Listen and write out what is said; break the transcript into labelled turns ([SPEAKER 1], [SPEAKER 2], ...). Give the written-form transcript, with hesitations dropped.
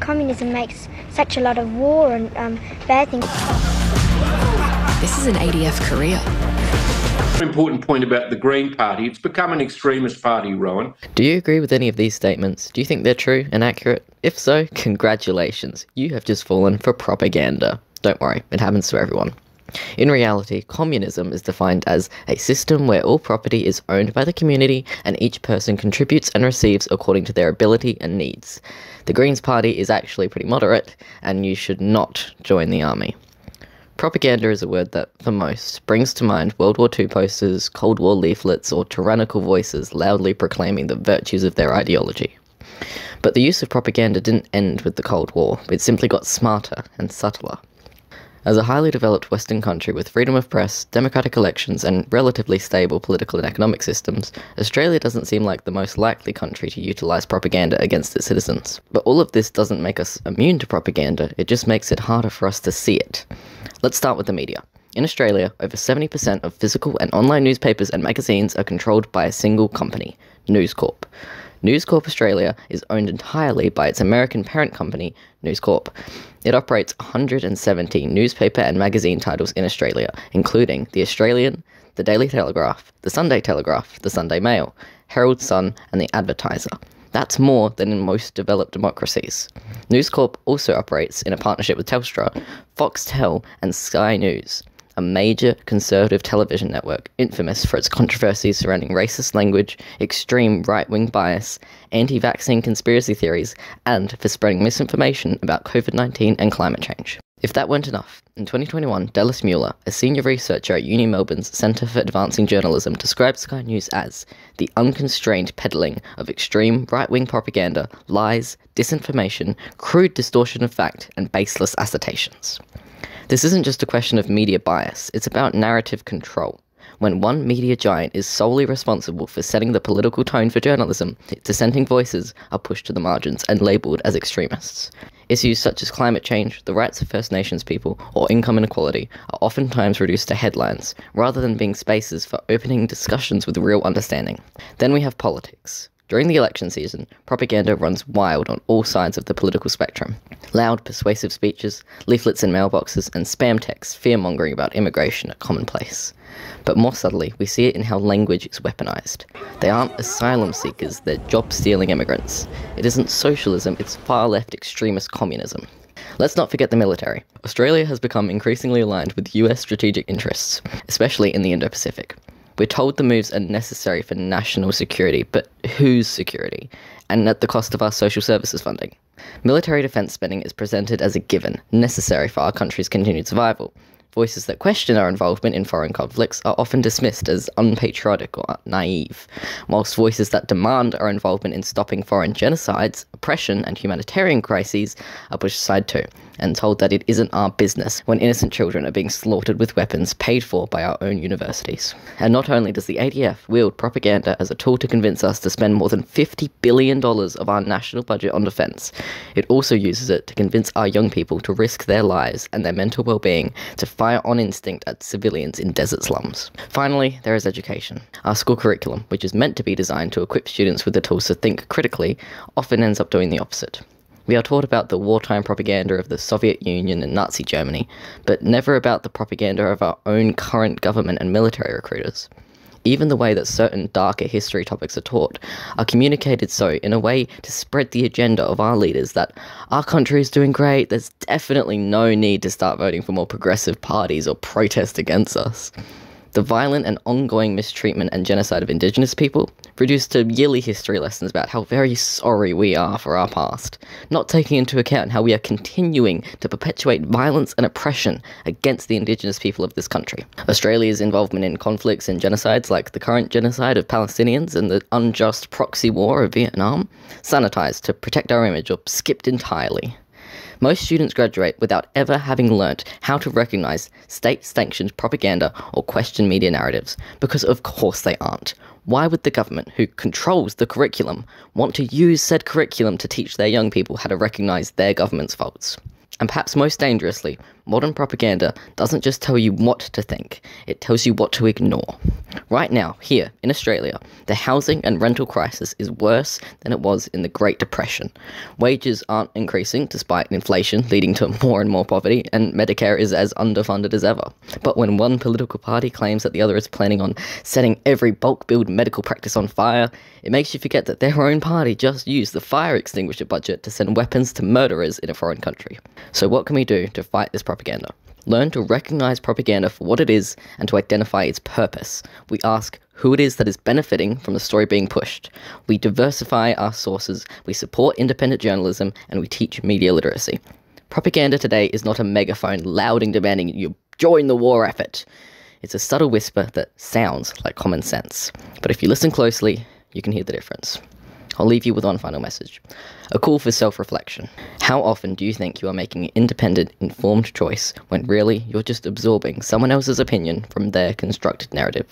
[SPEAKER 1] communism makes such a lot of war and bad things.
[SPEAKER 2] This is an ADF career.
[SPEAKER 3] Important point about the Green Party. It's become an extremist party, Rowan.
[SPEAKER 4] Do you agree with any of these statements? Do you think they're true and accurate? If so, congratulations. You have just fallen for propaganda. Don't worry, it happens to everyone. In reality, communism is defined as a system where all property is owned by the community and each person contributes and receives according to their ability and needs. The Greens Party is actually pretty moderate, and you should not join the army. Propaganda is a word that, for most, brings to mind World War II posters, Cold War leaflets, or tyrannical voices loudly proclaiming the virtues of their ideology. But the use of propaganda didn't end with the Cold War, it simply got smarter and subtler. As a highly developed Western country with freedom of press, democratic elections, and relatively stable political and economic systems, Australia doesn't seem like the most likely country to utilise propaganda against its citizens. But all of this doesn't make us immune to propaganda, it just makes it harder for us to see it. Let's start with the media. In Australia, over 70% of physical and online newspapers and magazines are controlled by a single company, News Corp. News Corp Australia is owned entirely by its American parent company, News Corp. It operates 170 newspaper and magazine titles in Australia, including The Australian, The Daily Telegraph, The Sunday Telegraph, The Sunday Mail, Herald Sun, and The Advertiser. That's more than in most developed democracies. News Corp also operates in a partnership with Telstra, Foxtel, and Sky News, a major conservative television network infamous for its controversies surrounding racist language, extreme right-wing bias, anti-vaccine conspiracy theories, and for spreading misinformation about COVID-19 and climate change. If that weren't enough, in 2021, Dallas Mueller, a senior researcher at Uni Melbourne's Centre for Advancing Journalism, described Sky News as the unconstrained peddling of extreme right-wing propaganda, lies, disinformation, crude distortion of fact, and baseless assertions. This isn't just a question of media bias, it's about narrative control. When one media giant is solely responsible for setting the political tone for journalism, dissenting voices are pushed to the margins and labelled as extremists. Issues such as climate change, the rights of First Nations people, or income inequality are oftentimes reduced to headlines, rather than being spaces for opening discussions with real understanding. Then we have politics. During the election season, propaganda runs wild on all sides of the political spectrum. Loud, persuasive speeches, leaflets in mailboxes, and spam texts fear-mongering about immigration are commonplace. But more subtly, we see it in how language is weaponized. They aren't asylum seekers, they're job-stealing immigrants. It isn't socialism, it's far-left extremist communism. Let's not forget the military. Australia has become increasingly aligned with US strategic interests, especially in the Indo-Pacific. We're told the moves are necessary for national security, but whose security? And at the cost of our social services funding. Military defence spending is presented as a given, necessary for our country's continued survival. Voices that question our involvement in foreign conflicts are often dismissed as unpatriotic or naive, whilst voices that demand our involvement in stopping foreign genocides, oppression, and humanitarian crises are pushed aside too, and told that it isn't our business when innocent children are being slaughtered with weapons paid for by our own universities. And not only does the ADF wield propaganda as a tool to convince us to spend more than $50 billion of our national budget on defence, it also uses it to convince our young people to risk their lives and their mental well-being to fire on instinct at civilians in desert slums. Finally, there is education. Our school curriculum, which is meant to be designed to equip students with the tools to think critically, often ends up doing the opposite. We are taught about the wartime propaganda of the Soviet Union and Nazi Germany, but never about the propaganda of our own current government and military recruiters. Even the way that certain darker history topics are taught are communicated so in a way to spread the agenda of our leaders that our country is doing great, there's definitely no need to start voting for more progressive parties or protest against us. The violent and ongoing mistreatment and genocide of Indigenous people, reduced to yearly history lessons about how very sorry we are for our past, not taking into account how we are continuing to perpetuate violence and oppression against the Indigenous people of this country. Australia's involvement in conflicts and genocides like the current genocide of Palestinians and the unjust proxy war of Vietnam, sanitised to protect our image or skipped entirely. Most students graduate without ever having learnt how to recognise state-sanctioned propaganda or question media narratives, because of course they aren't. Why would the government, who controls the curriculum, want to use said curriculum to teach their young people how to recognise their government's faults? And perhaps most dangerously, modern propaganda doesn't just tell you what to think, it tells you what to ignore. Right now, here in Australia, the housing and rental crisis is worse than it was in the Great Depression. Wages aren't increasing despite inflation leading to more and more poverty, and Medicare is as underfunded as ever. But when one political party claims that the other is planning on setting every bulk billed medical practice on fire, it makes you forget that their own party just used the fire extinguisher budget to send weapons to murderers in a foreign country. So what can we do to fight this propaganda? Learn to recognize propaganda for what it is and to identify its purpose. We ask who it is that is benefiting from the story being pushed. We diversify our sources, we support independent journalism, and we teach media literacy. Propaganda today is not a megaphone loud and demanding you join the war effort. It's a subtle whisper that sounds like common sense. But if you listen closely, you can hear the difference. I'll leave you with one final message. A call for self-reflection. How often do you think you are making an independent, informed choice when really you're just absorbing someone else's opinion from their constructed narrative?